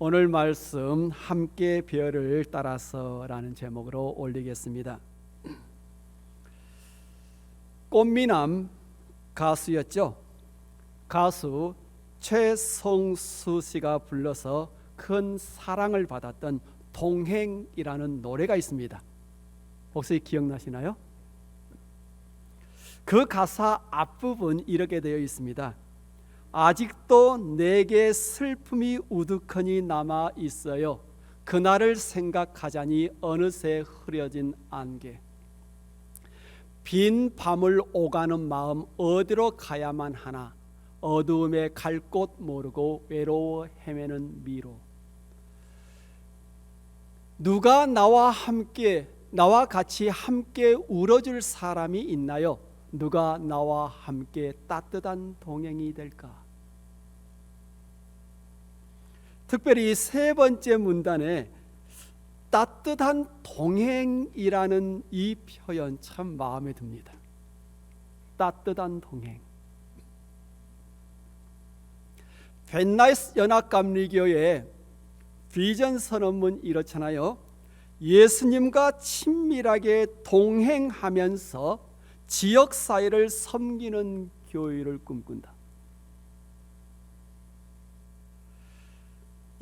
오늘 말씀 함께 별을 따라서라는 제목으로 올리겠습니다. 꽃미남 가수였죠. 가수 최성수 씨가 불러서 큰 사랑을 받았던 동행이라는 노래가 있습니다. 혹시 기억나시나요? 그 가사 앞부분 이렇게 되어 있습니다. 아직도 내게 슬픔이 우두커니 남아 있어요. 그날을 생각하자니 어느새 흐려진 안개. 빈 밤을 오가는 마음 어디로 가야만 하나. 어두움에 갈 곳 모르고 외로워 헤매는 미로. 누가 나와 같이 함께 울어줄 사람이 있나요? 누가 나와 함께 따뜻한 동행이 될까? 특별히 세 번째 문단에 따뜻한 동행이라는 이 표현 참 마음에 듭니다. 따뜻한 동행. 벤나이스 연합감리교의 비전 선언문 이렇잖아요. 예수님과 친밀하게 동행하면서 지역사회를 섬기는 교회를 꿈꾼다.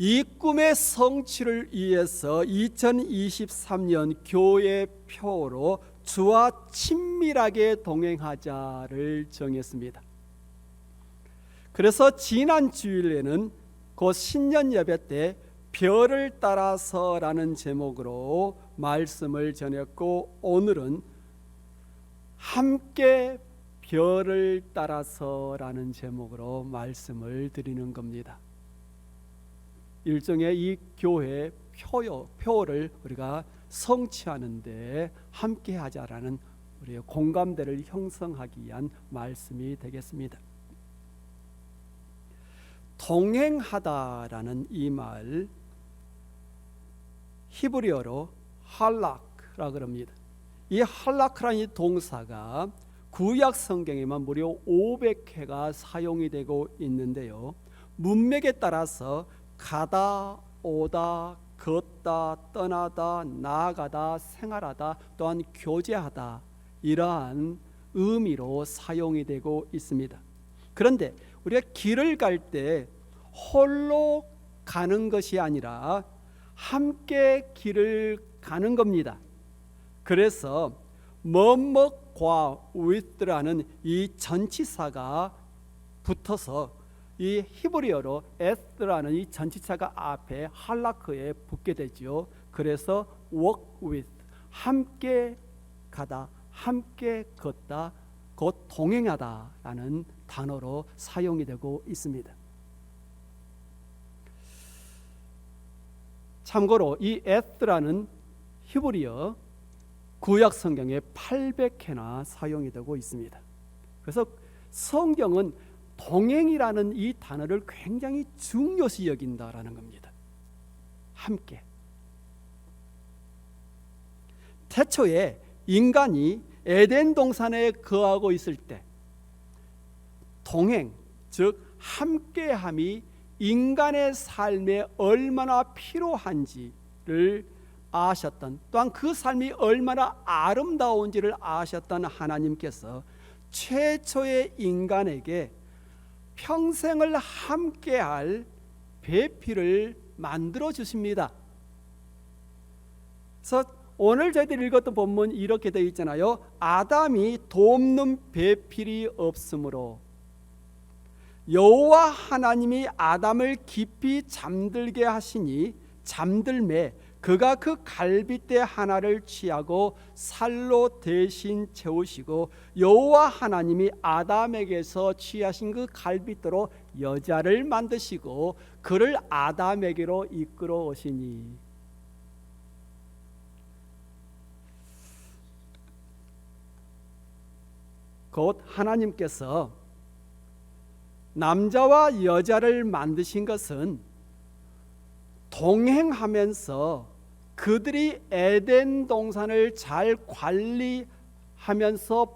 이 꿈의 성취를 위해서 2023년 교회 표로 주와 친밀하게 동행하자를 정했습니다. 그래서 지난 주일에는 곧 신년 예배 때 별을 따라서라는 제목으로 말씀을 전했고, 오늘은 함께 별을 따라서라는 제목으로 말씀을 드리는 겁니다. 일종의 이 교회 표를 우리가 성취하는데 함께 하자라는 우리의 공감대를 형성하기 위한 말씀이 되겠습니다. 동행하다라는 이 말 히브리어로 할락이라고 합니다. 이 할락이라는 이 동사가 구약 성경에만 무려 500회가 사용이 되고 있는데요. 문맥에 따라서 가다, 오다, 걷다, 떠나다, 나아가다, 생활하다, 또한 교제하다, 이러한 의미로 사용이 되고 있습니다. 그런데 우리가 길을 갈 때 홀로 가는 것이 아니라 함께 길을 가는 겁니다. 그래서 뭐뭐과 with라는 이 전치사가 붙어서 이 히브리어로 에스라는 이 전치사가 앞에 할라크에 붙게 되죠. 그래서 walk with, 함께 가다, 함께 걷다, 곧 동행하다라는 단어로 사용이 되고 있습니다. 참고로 이 에스라는 히브리어 구약 성경에 800회나 사용이 되고 있습니다. 그래서 성경은 동행이라는 이 단어를 굉장히 중요시 여긴다라는 겁니다. 함께. 태초에 인간이 에덴 동산에 거하고 있을 때 동행, 즉 함께함이 인간의 삶에 얼마나 필요한지를 아셨던, 또한 그 삶이 얼마나 아름다운지를 아셨던 하나님께서 최초의 인간에게 평생을 함께할 배필을 만들어 주십니다. 그래서 오늘 저희들이 읽었던 본문 이렇게 되어 있잖아요. 아담이 돕는 배필이 없으므로 여호와 하나님이 아담을 깊이 잠들게 하시니 잠들매 그가 그 갈빗대 하나를 취하고 살로 대신 채우시고 여호와 하나님이 아담에게서 취하신 그 갈빗대로 여자를 만드시고 그를 아담에게로 이끌어 오시니. 곧 하나님께서 남자와 여자를 만드신 것은 동행하면서 그들이 에덴 동산을 잘 관리하면서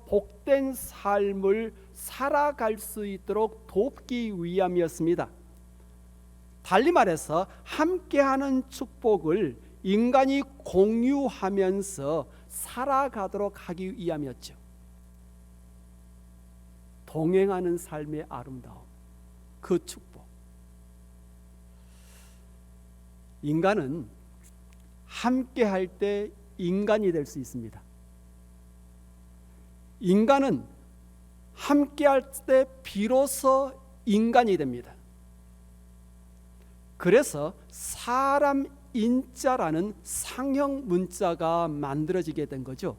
복된 삶을 살아갈 수 있도록 돕기 위함이었습니다. 달리 말해서 함께하는 축복을 인간이 공유하면서 살아가도록 하기 위함이었죠. 동행하는 삶의 아름다움, 그 축복. 인간은 함께할 때 인간이 될 수 있습니다. 인간은 함께할 때 비로소 인간이 됩니다. 그래서 사람 인자라는 상형 문자가 만들어지게 된 거죠.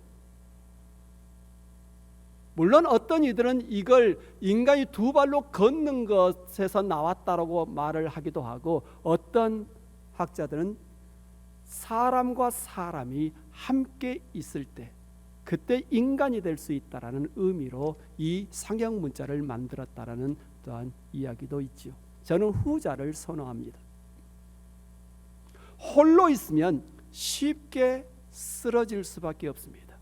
물론 어떤 이들은 이걸 인간이 두 발로 걷는 것에서 나왔다라고 말을 하기도 하고, 어떤 학자들은 사람과 사람이 함께 있을 때 그때 인간이 될 수 있다라는 의미로 이 상형 문자를 만들었다라는 또한 이야기도 있지요. 저는 후자를 선호합니다. 홀로 있으면 쉽게 쓰러질 수밖에 없습니다.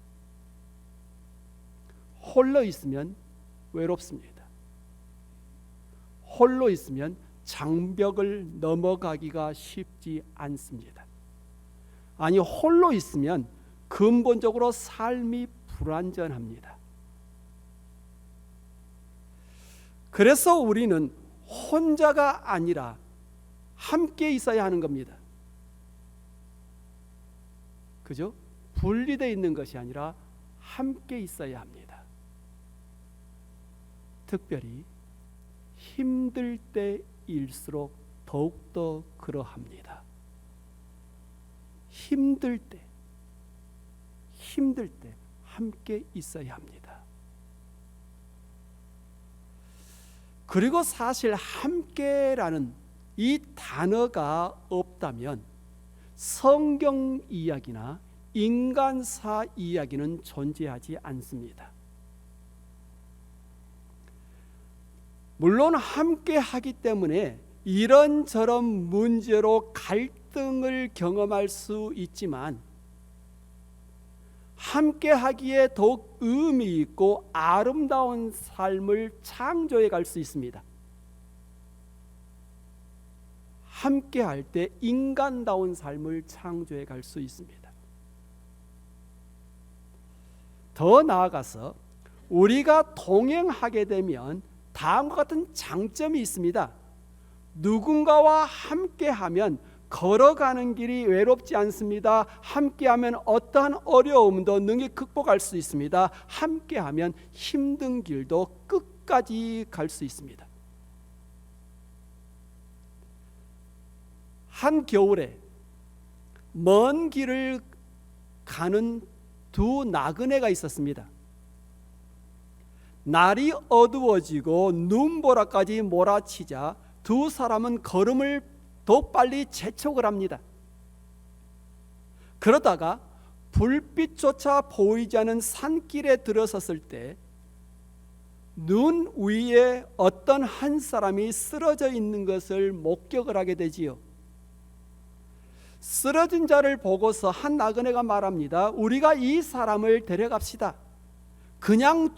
홀로 있으면 외롭습니다. 홀로 있으면 장벽을 넘어가기가 쉽지 않습니다. 아니, 홀로 있으면 근본적으로 삶이 불완전합니다. 그래서 우리는 혼자가 아니라 함께 있어야 하는 겁니다. 그죠? 분리되어 있는 것이 아니라 함께 있어야 합니다. 특별히 힘들 때일수록 더욱더 그러합니다. 힘들 때 함께 있어야 합니다. 그리고 사실 함께라는 이 단어가 없다면 성경 이야기나 인간사 이야기는 존재하지 않습니다. 물론 함께 하기 때문에 이런저런 문제로 갈등을 경험할 수 있지만 함께 하기에 더욱 의미 있고 아름다운 삶을 창조해 갈 수 있습니다. 함께 할 때 인간다운 삶을 창조해 갈 수 있습니다. 더 나아가서 우리가 동행하게 되면 다음과 같은 장점이 있습니다. 누군가와 함께하면 걸어가는 길이 외롭지 않습니다. 함께하면 어떠한 어려움도 능히 극복할 수 있습니다. 함께하면 힘든 길도 끝까지 갈 수 있습니다. 한 겨울에 먼 길을 가는 두 나그네가 있었습니다. 날이 어두워지고 눈보라까지 몰아치자 두 사람은 걸음을 더욱 빨리 재촉을 합니다. 그러다가 불빛조차 보이지 않은 산길에 들어섰을 때 눈 위에 어떤 한 사람이 쓰러져 있는 것을 목격을 하게 되지요. 쓰러진 자를 보고서 한 나그네가 말합니다. 우리가 이 사람을 데려갑시다. 그냥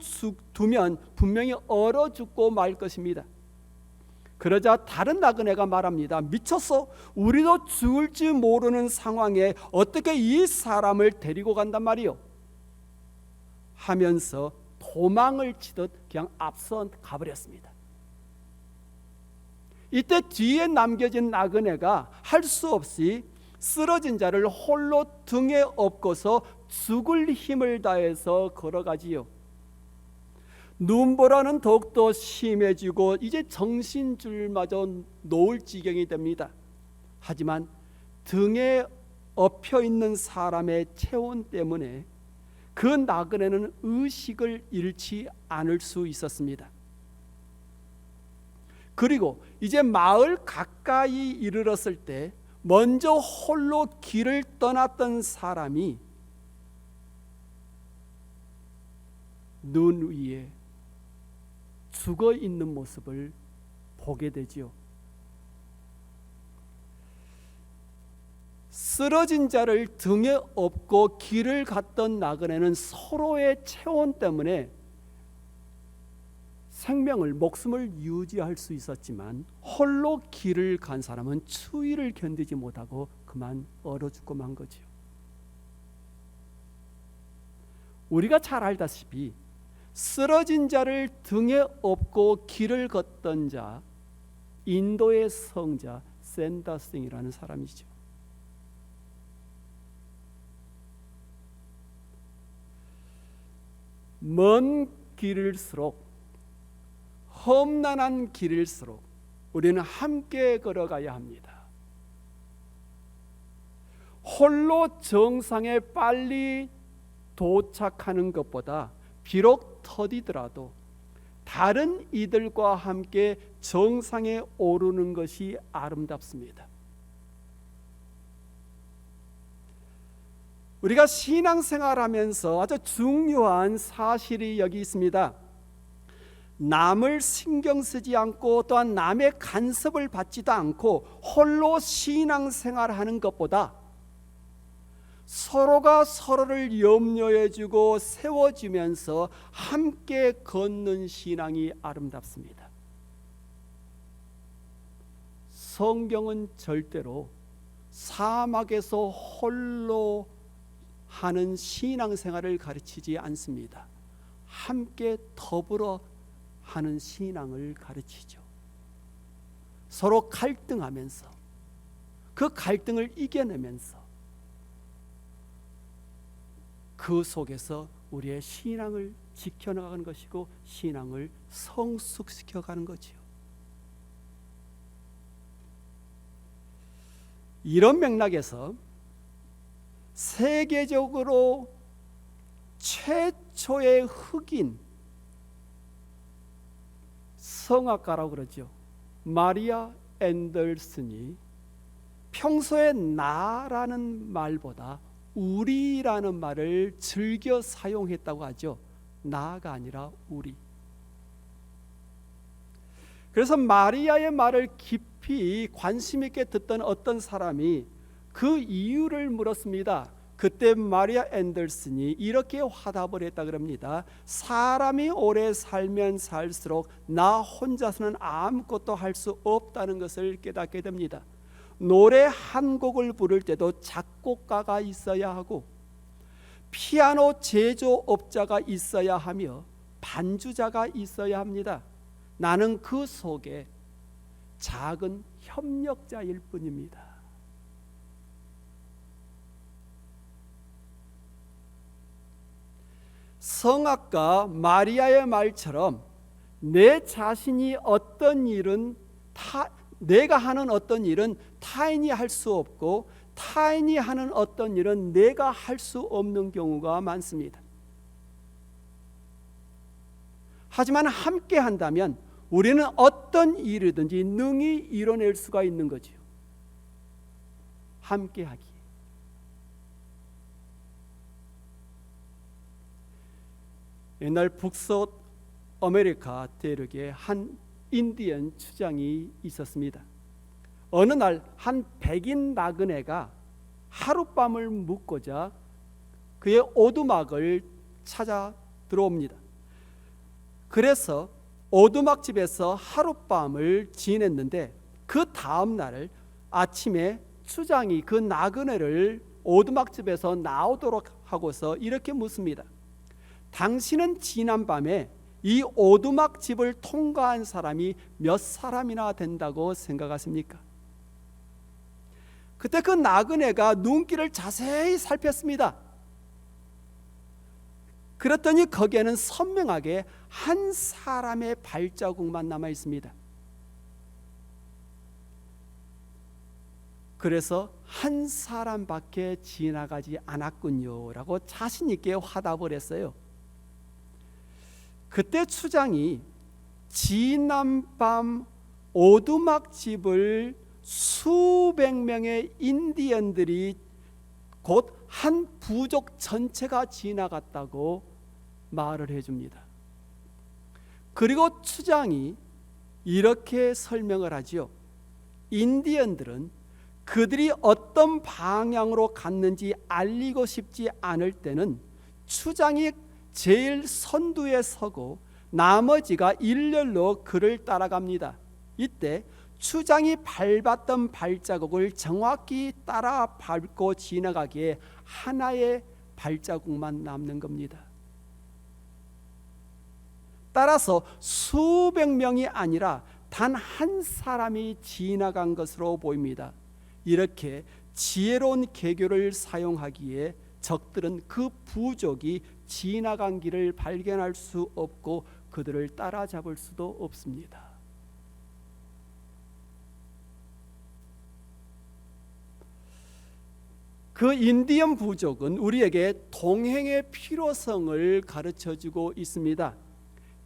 두면 분명히 얼어 죽고 말 것입니다. 그러자 다른 나그네가 말합니다. 미쳤어? 우리도 죽을지 모르는 상황에 어떻게 이 사람을 데리고 간단 말이요? 하면서 도망을 치듯 그냥 앞서 가버렸습니다. 이때 뒤에 남겨진 나그네가 할 수 없이 쓰러진 자를 홀로 등에 업고서 죽을 힘을 다해서 걸어가지요. 눈보라는 더욱더 심해지고 이제 정신줄마저 놓을 지경이 됩니다. 하지만 등에 엎혀 있는 사람의 체온 때문에 그 나그네는 의식을 잃지 않을 수 있었습니다. 그리고 이제 마을 가까이 이르렀을 때 먼저 홀로 길을 떠났던 사람이 눈 위에 죽어 있는 모습을 보게 되지요. 쓰러진 자를 등에 업고 길을 갔던 나그네는 서로의 체온 때문에 생명을 목숨을 유지할 수 있었지만 홀로 길을 간 사람은 추위를 견디지 못하고 그만 얼어 죽고 만 거지요. 우리가 잘 알다시피 쓰러진 자를 등에 업고 길을 걷던 자, 인도의 성자 샌더슨이라는 사람이죠. 먼 길일수록, 험난한 길일수록 우리는 함께 걸어가야 합니다. 홀로 정상에 빨리 도착하는 것보다 비록 더디더라도 다른 이들과 함께 정상에 오르는 것이 아름답습니다. 우리가 신앙생활하면서 아주 중요한 사실이 여기 있습니다. 남을 신경 쓰지 않고 또한 남의 간섭을 받지도 않고 홀로 신앙생활하는 것보다 서로가 서로를 염려해주고 세워주면서 함께 걷는 신앙이 아름답습니다. 성경은 절대로 사막에서 홀로 하는 신앙생활을 가르치지 않습니다. 함께 더불어 하는 신앙을 가르치죠. 서로 갈등하면서 그 갈등을 이겨내면서 그 속에서 우리의 신앙을 지켜나가는 것이고 신앙을 성숙시켜가는 거지요. 이런 맥락에서 세계적으로 최초의 흑인 성악가라고 그러죠. 마리아 앤더슨이 평소에 나라는 말보다 우리라는 말을 즐겨 사용했다고 하죠. 나가 아니라 우리. 그래서 마리아의 말을 깊이 관심 있게 듣던 어떤 사람이 그 이유를 물었습니다. 그때 마리아 앤더슨이 이렇게 화답을 했다 그럽니다. 사람이 오래 살면 살수록 나 혼자서는 아무것도 할 수 없다는 것을 깨닫게 됩니다. 노래 한 곡을 부를 때도 작곡가가 있어야 하고 피아노 제조업자가 있어야 하며 반주자가 있어야 합니다. 나는 그 속에 작은 협력자일 뿐입니다. 성악가 마리아의 말처럼 내 자신이 어떤 일은 내가 하는 어떤 일은 타인이 할 수 없고 타인이 하는 어떤 일은 내가 할 수 없는 경우가 많습니다. 하지만 함께 한다면 우리는 어떤 일이든지 능히 이뤄낼 수가 있는 거지요. 함께 하기. 옛날 북서 아메리카 대륙에 한 인디언 추장이 있었습니다. 어느 날 한 백인 나그네가 하룻밤을 묵고자 그의 오두막을 찾아 들어옵니다. 그래서 오두막집에서 하룻밤을 지냈는데 그 다음 날 아침에 추장이 그 나그네를 오두막집에서 나오도록 하고서 이렇게 묻습니다. 당신은 지난밤에 이 오두막집을 통과한 사람이 몇 사람이나 된다고 생각하십니까? 그때 그 나그네가 눈길을 자세히 살폈습니다. 그랬더니 거기에는 선명하게 한 사람의 발자국만 남아 있습니다. 그래서 한 사람밖에 지나가지 않았군요 라고 자신 있게 화답을 했어요. 그때 추장이 지난밤 오두막집을 수백 명의 인디언들이 곧 한 부족 전체가 지나갔다고 말을 해줍니다. 그리고 추장이 이렇게 설명을 하지요. 인디언들은 그들이 어떤 방향으로 갔는지 알리고 싶지 않을 때는 추장이 제일 선두에 서고 나머지가 일렬로 그를 따라갑니다. 이때 추장이 밟았던 발자국을 정확히 따라 밟고 지나가기에 하나의 발자국만 남는 겁니다. 따라서 수백 명이 아니라 단 한 사람이 지나간 것으로 보입니다. 이렇게 지혜로운 계교를 사용하기에 적들은 그 부족이 지나간 길을 발견할 수 없고 그들을 따라잡을 수도 없습니다. 그 인디언 부족은 우리에게 동행의 필요성을 가르쳐주고 있습니다.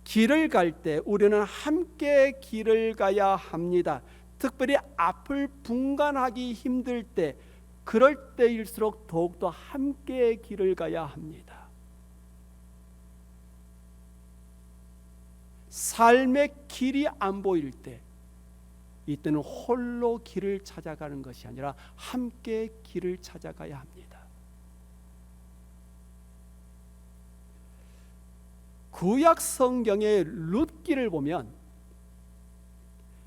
길을 갈 때 우리는 함께 길을 가야 합니다. 특별히 앞을 분간하기 힘들 때, 그럴 때일수록 더욱더 함께 길을 가야 합니다. 삶의 길이 안 보일 때, 이때는 홀로 길을 찾아가는 것이 아니라 함께 길을 찾아가야 합니다. 구약 성경의 룻기를 보면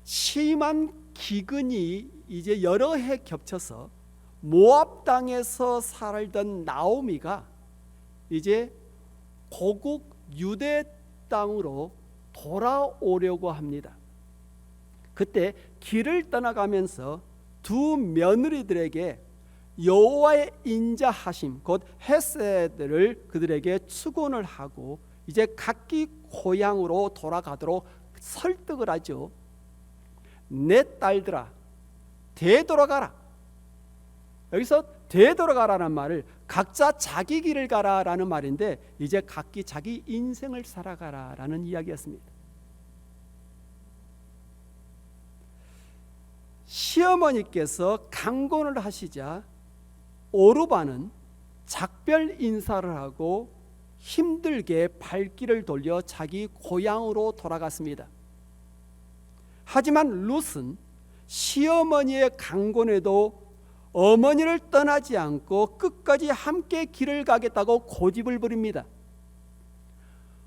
심한 기근이 이제 여러 해 겹쳐서 모압 땅에서 살던 나오미가 이제 고국 유대 땅으로 돌아오려고 합니다. 그때 길을 떠나가면서 두 며느리들에게 여호와의 인자하심 곧 헤세드를 그들에게 축원을 하고 이제 각기 고향으로 돌아가도록 설득을 하죠. 내 딸들아, 되돌아가라. 여기서 되돌아가라는 말을 각자 자기 길을 가라라는 말인데, 이제 각기 자기 인생을 살아가라라는 이야기였습니다. 시어머니께서 강권을 하시자 오르바는 작별 인사를 하고 힘들게 발길을 돌려 자기 고향으로 돌아갔습니다. 하지만 룻은 시어머니의 강권에도 어머니를 떠나지 않고 끝까지 함께 길을 가겠다고 고집을 부립니다.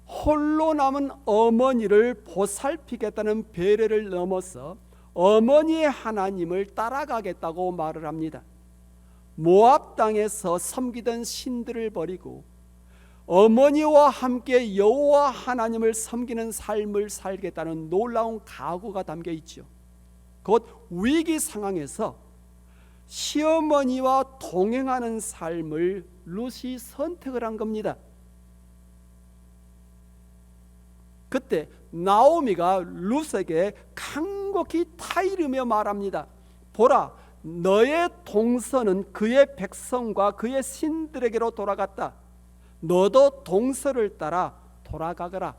홀로 남은 어머니를 보살피겠다는 배려를 넘어서 어머니의 하나님을 따라가겠다고 말을 합니다. 모압 땅에서 섬기던 신들을 버리고 어머니와 함께 여호와 하나님을 섬기는 삶을 살겠다는 놀라운 각오가 담겨 있죠. 곧 위기 상황에서 시어머니와 동행하는 삶을 룻이 선택을 한 겁니다. 그때 나오미가 룻에게 간곡히 타이르며 말합니다. 보라, 너의 동서는 그의 백성과 그의 신들에게로 돌아갔다. 너도 동서를 따라 돌아가거라.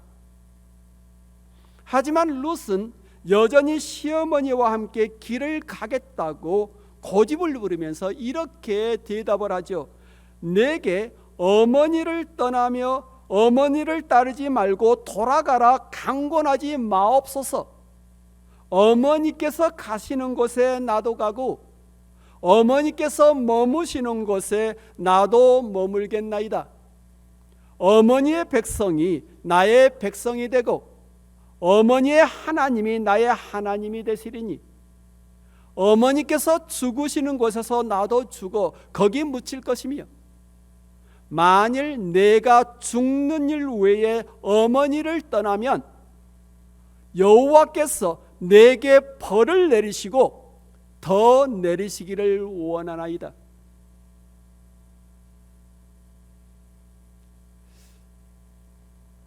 하지만 룻은 여전히 시어머니와 함께 길을 가겠다고 고집을 부리면서 이렇게 대답을 하죠. 내게 어머니를 떠나며 어머니를 따르지 말고 돌아가라 강권하지 마옵소서. 어머니께서 가시는 곳에 나도 가고 어머니께서 머무시는 곳에 나도 머물겠나이다. 어머니의 백성이 나의 백성이 되고 어머니의 하나님이 나의 하나님이 되시리니 어머니께서 죽으시는 곳에서 나도 죽어 거기 묻힐 것이며 만일 내가 죽는 일 외에 어머니를 떠나면 여호와께서 내게 벌을 내리시고 더 내리시기를 원하나이다.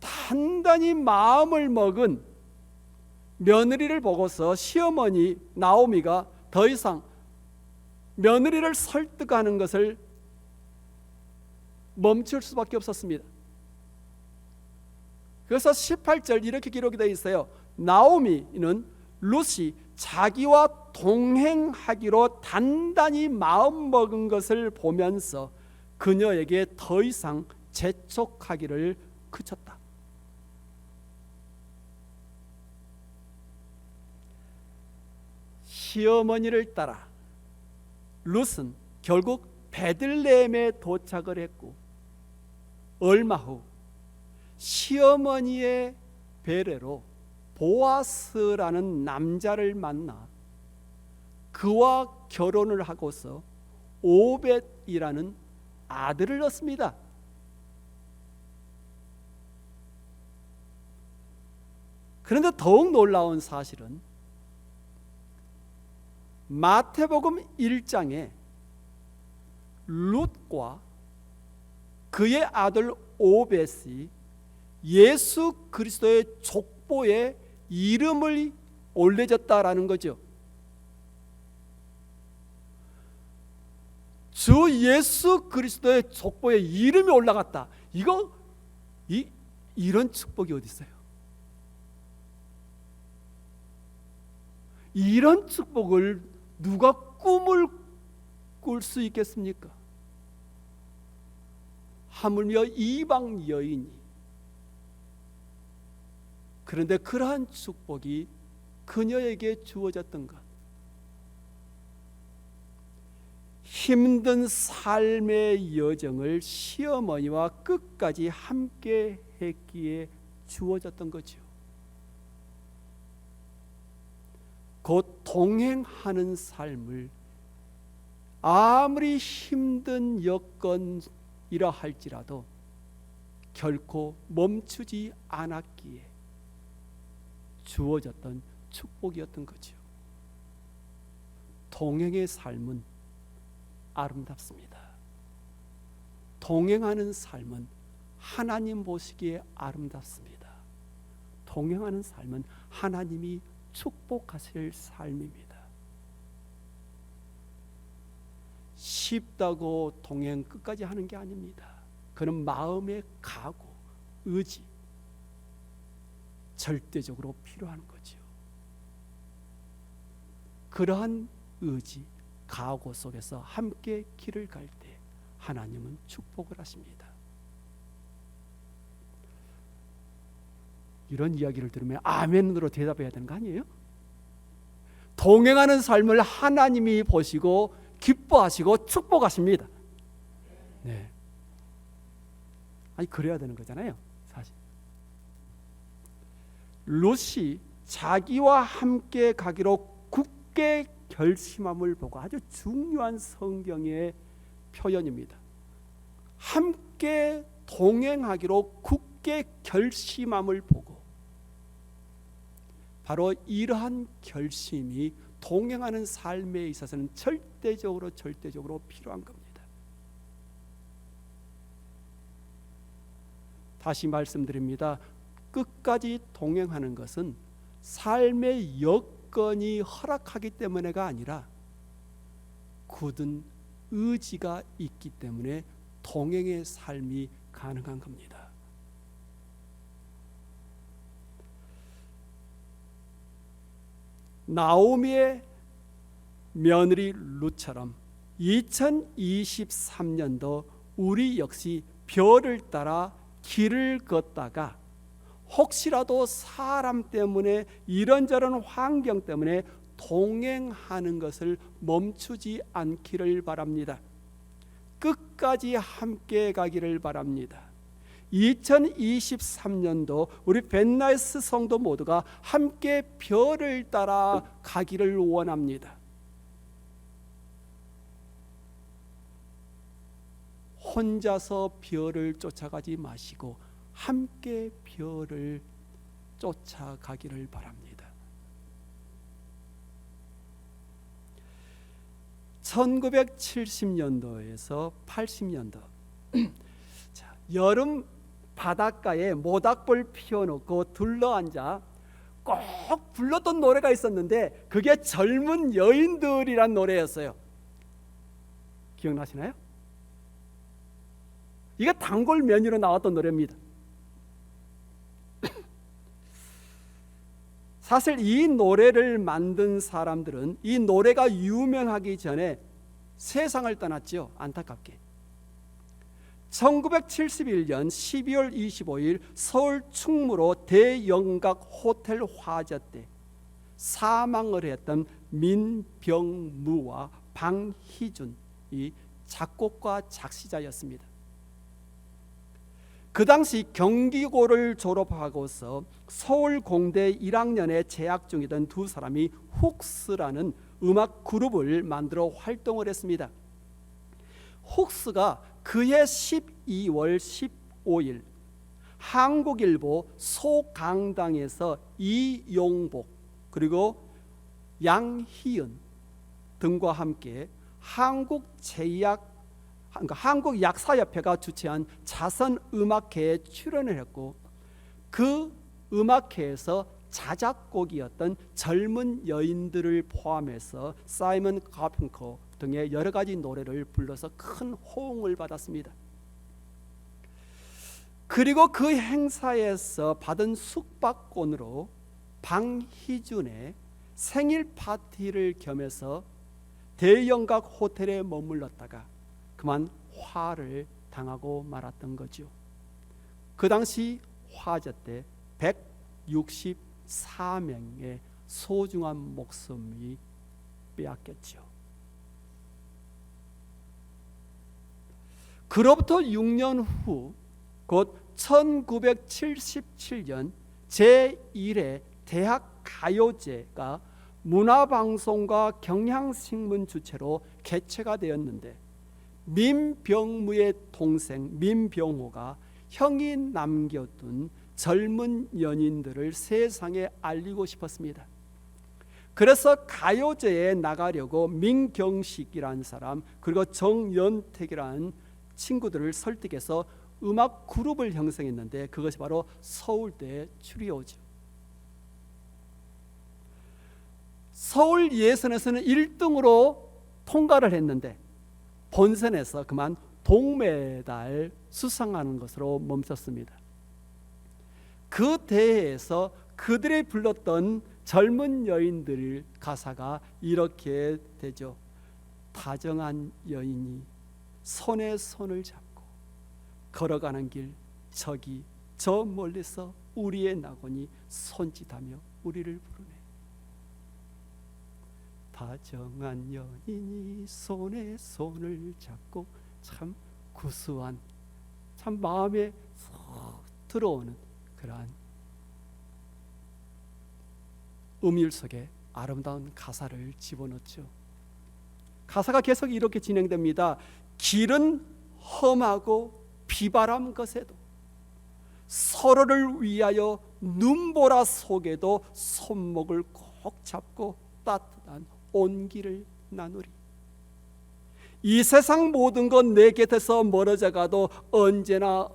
단단히 마음을 먹은 며느리를 보고서 시어머니 나오미가 더 이상 며느리를 설득하는 것을 멈출 수밖에 없었습니다. 그래서 18절 이렇게 기록이 되어 있어요. 나오미는 룻이 자기와 동행하기로 단단히 마음먹은 것을 보면서 그녀에게 더 이상 재촉하기를 그쳤다. 시어머니를 따라 룻은 결국 베들레헴에 도착을 했고 얼마 후 시어머니의 배례로 보아스라는 남자를 만나 그와 결혼을 하고서 오벳이라는 아들을 얻습니다. 그런데 더욱 놀라운 사실은 마태복음 1장에 룻과 그의 아들 오벳이 예수 그리스도의 족보에 이름을 올려졌다라는 거죠. 주 예수 그리스도의 족보에 이름이 올라갔다. 이런 축복이 어디 있어요? 이런 축복을 누가 꿈을 꿀 수 있겠습니까? 하물며 이방 여인이. 그런데 그러한 축복이 그녀에게 주어졌던 것, 힘든 삶의 여정을 시어머니와 끝까지 함께 했기에 주어졌던 거죠. 곧 동행하는 삶을 아무리 힘든 여건이라 할지라도 결코 멈추지 않았기에 주어졌던 축복이었던 거죠. 동행의 삶은 아름답습니다. 동행하는 삶은 하나님 보시기에 아름답습니다. 동행하는 삶은 하나님이 축복하실 삶입니다. 쉽다고 동행 끝까지 하는 게 아닙니다. 그는 마음의 각오, 의지, 절대적으로 필요한 거죠. 그러한 의지, 각오 속에서 함께 길을 갈 때 하나님은 축복을 하십니다. 이런 이야기를 들으면 아멘으로 대답해야 되는 거 아니에요? 동행하는 삶을 하나님이 보시고 기뻐하시고 축복하십니다. 네. 아니 그래야 되는 거잖아요, 사실. 롯이 자기와 함께 가기로 굳게 결심함을 보고, 아주 중요한 성경의 표현입니다. 함께 동행하기로 굳게 결심함을 보고, 바로 이러한 결심이 동행하는 삶에 있어서는 절대적으로 필요한 겁니다. 다시 말씀드립니다. 끝까지 동행하는 것은 삶의 여건이 허락하기 때문에가 아니라 굳은 의지가 있기 때문에 동행의 삶이 가능한 겁니다. 나오미의 며느리 룻처럼 2023년도 우리 역시 별을 따라 길을 걷다가 혹시라도 사람 때문에 이런저런 환경 때문에 동행하는 것을 멈추지 않기를 바랍니다. 끝까지 함께 가기를 바랍니다. 2023년도 우리 벤나이스 성도 모두가 함께 별을 따라 가기를 원합니다. 혼자서 별을 쫓아가지 마시고 함께 별을 쫓아가기를 바랍니다. 1970년도에서 80년도 여름 바닷가에 모닥불 피워놓고 둘러앉아 꼭 불렀던 노래가 있었는데 그게 젊은 여인들이란 노래였어요. 기억나시나요? 이게 단골 메뉴로 나왔던 노래입니다. 사실 이 노래를 만든 사람들은 이 노래가 유명하기 전에 세상을 떠났죠. 안타깝게. 1971년 12월 25일 서울 충무로 대영각 호텔 화재 때 사망을 했던 민병무와 방희준이 작곡과 작시자였습니다. 그 당시 경기고를 졸업하고서 서울공대 1학년에 재학 중이던 두 사람이 훅스라는 음악 그룹을 만들어 활동을 했습니다. 훅스가 그해 12월 15일 한국일보 소강당에서 이용복 그리고 양희은 등과 함께 한국약사협회가 주최한 자선음악회에 출연을 했고, 그 음악회에서 자작곡이었던 젊은 여인들을 포함해서 사이먼 가펑커 등의 여러 가지 노래를 불러서 큰 호응을 받았습니다. 그리고 그 행사에서 받은 숙박권으로 방희준의 생일 파티를 겸해서 대영각 호텔에 머물렀다가 그만 화를 당하고 말았던 거죠. 그 당시 화재 때 164명의 소중한 목숨이 빼앗겼죠. 그로부터 6년 후 곧 1977년 제1회 대학가요제가 문화방송과 경향신문 주최로 개최가 되었는데, 민병무의 동생 민병호가 형이 남겨둔 젊은 연인들을 세상에 알리고 싶었습니다. 그래서 가요제에 나가려고 민경식이라는 사람 그리고 정연택이라는 친구들을 설득해서 음악 그룹을 형성했는데, 그것이 바로 서울대 추리오죠. 서울 예선에서는 1등으로 통과를 했는데 본선에서 그만 동메달 수상하는 것으로 멈췄습니다. 그 대회에서 그들이 불렀던 젊은 여인들 가사가 이렇게 되죠. 다정한 여인이 손에 손을 잡고 걸어가는 길, 저기 저 멀리서 우리의 낙원이 손짓하며 우리를 부르네. 다정한 여인이 손에 손을 잡고, 참 구수한, 참 마음에 쏙 들어오는 그러한 음율 속에 아름다운 가사를 집어넣죠. 가사가 계속 이렇게 진행됩니다. 길은 험하고 비바람 것에도, 서로를 위하여 눈보라 속에도 손목을 꼭 잡고 따뜻한 온기를 나누리. 이 세상 모든 것 내 곁에서 멀어져 가도 언제나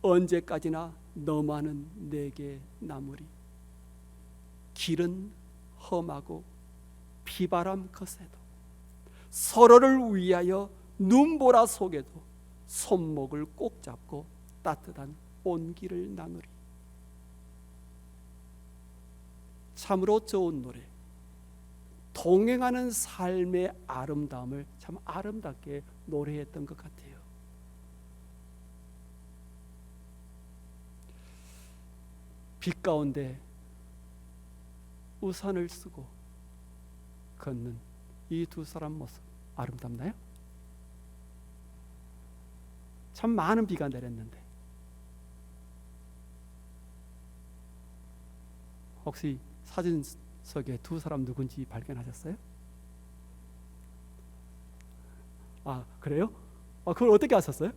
언제까지나 너만은 내게 남으리. 길은 험하고 비바람 것에도, 서로를 위하여 눈보라 속에도 손목을 꼭 잡고 따뜻한 온기를 나누리. 참으로 좋은 노래, 동행하는 삶의 아름다움을 참 아름답게 노래했던 것 같아요. 빛 가운데 우산을 쓰고 걷는 이 두 사람 모습 아름답나요? 참 많은 비가 내렸는데 혹시 사진 속에 두 사람 누군지 발견하셨어요? 아, 그래요? 그걸 어떻게 아셨어요?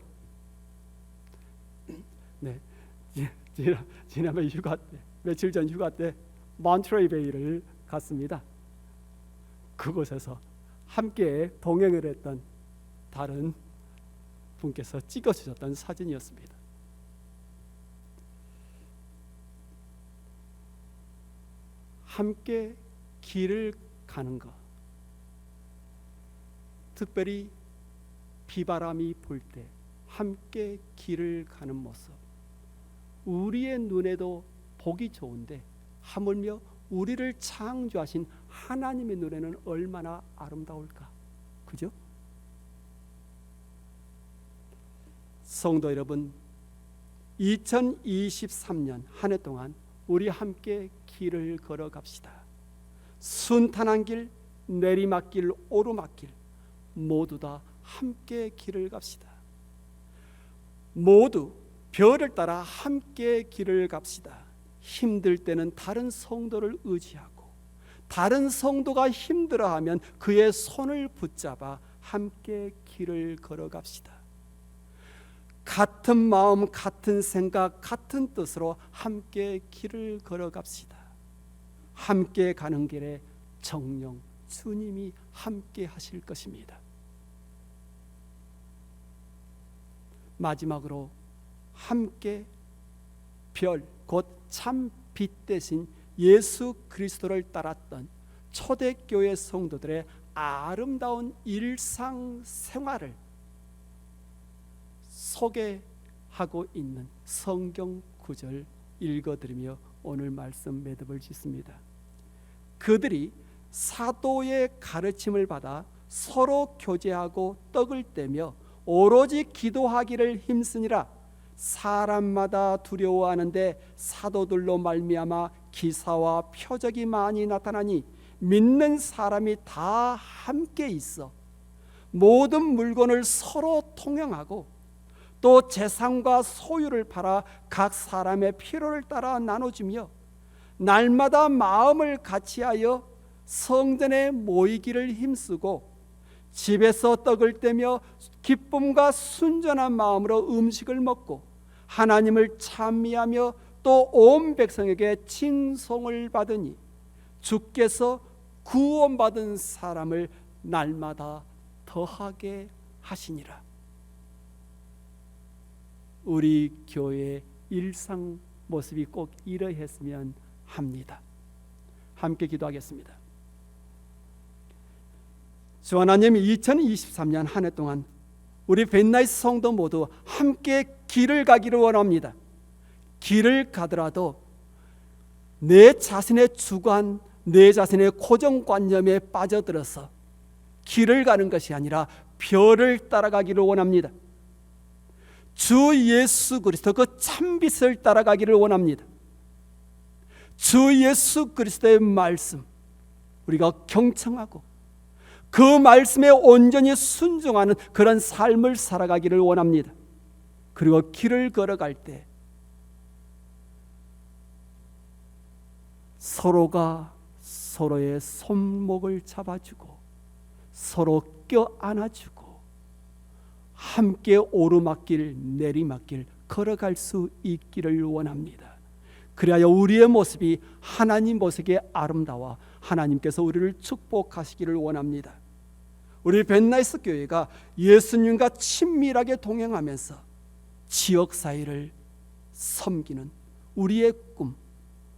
네, 지난번 휴가 때, 며칠 전 휴가 때 몬트레이 베이를 갔습니다. 그곳에서 함께 동행을 했던 다른 분께서 찍어주셨던 사진이었습니다. 함께 길을 가는 것, 특별히 비바람이 불 때 함께 길을 가는 모습, 우리의 눈에도 보기 좋은데 하물며 우리를 창조하신 하나님의 눈에는 얼마나 아름다울까, 그죠? 성도 여러분, 2023년 한 해 동안 우리 함께 길을 걸어갑시다. 순탄한 길, 내리막길, 오르막길 모두 다 함께 길을 갑시다. 모두 별을 따라 함께 길을 갑시다. 힘들 때는 다른 성도를 의지하고 다른 성도가 힘들어하면 그의 손을 붙잡아 함께 길을 걸어갑시다. 같은 마음, 같은 생각, 같은 뜻으로 함께 길을 걸어갑시다. 함께 가는 길에 정령 주님이 함께 하실 것입니다. 마지막으로 함께 별, 곧 참 빛 대신 예수 그리스도를 따랐던 초대교회 성도들의 아름다운 일상생활을 소개하고 있는 성경 구절 읽어드리며 오늘 말씀 매듭을 짓습니다. 그들이 사도의 가르침을 받아 서로 교제하고 떡을 떼며 오로지 기도하기를 힘쓰니라. 사람마다 두려워하는데 사도들로 말미암아 기사와 표적이 많이 나타나니 믿는 사람이 다 함께 있어 모든 물건을 서로 통용하고 또 재산과 소유를 팔아 각 사람의 필요를 따라 나눠주며 날마다 마음을 같이하여 성전에 모이기를 힘쓰고 집에서 떡을 떼며 기쁨과 순전한 마음으로 음식을 먹고 하나님을 찬미하며 또 온 백성에게 칭송을 받으니 주께서 구원받은 사람을 날마다 더하게 하시니라. 우리 교회의 일상 모습이 꼭 이러했으면 합니다. 함께 기도하겠습니다. 주 하나님, 2023년 한 해 동안 우리 벤나이스 성도 모두 함께 길을 가기를 원합니다. 길을 가더라도 내 자신의 주관, 내 자신의 고정관념에 빠져들어서 길을 가는 것이 아니라 별을 따라가기를 원합니다. 주 예수 그리스도 그 참빛을 따라가기를 원합니다. 주 예수 그리스도의 말씀 우리가 경청하고 그 말씀에 온전히 순종하는 그런 삶을 살아가기를 원합니다. 그리고 길을 걸어갈 때 서로가 서로의 손목을 잡아주고 서로 껴안아주고 함께 오르막길 내리막길 걸어갈 수 있기를 원합니다. 그리하여 우리의 모습이 하나님 모습에 아름다워 하나님께서 우리를 축복하시기를 원합니다. 우리 벤나이스 교회가 예수님과 친밀하게 동행하면서 지역사회를 섬기는 우리의 꿈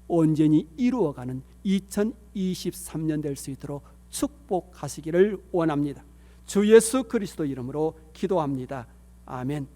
온전히 이루어가는 2023년 될 수 있도록 축복하시기를 원합니다. 주 예수 그리스도 이름으로 기도합니다. 아멘.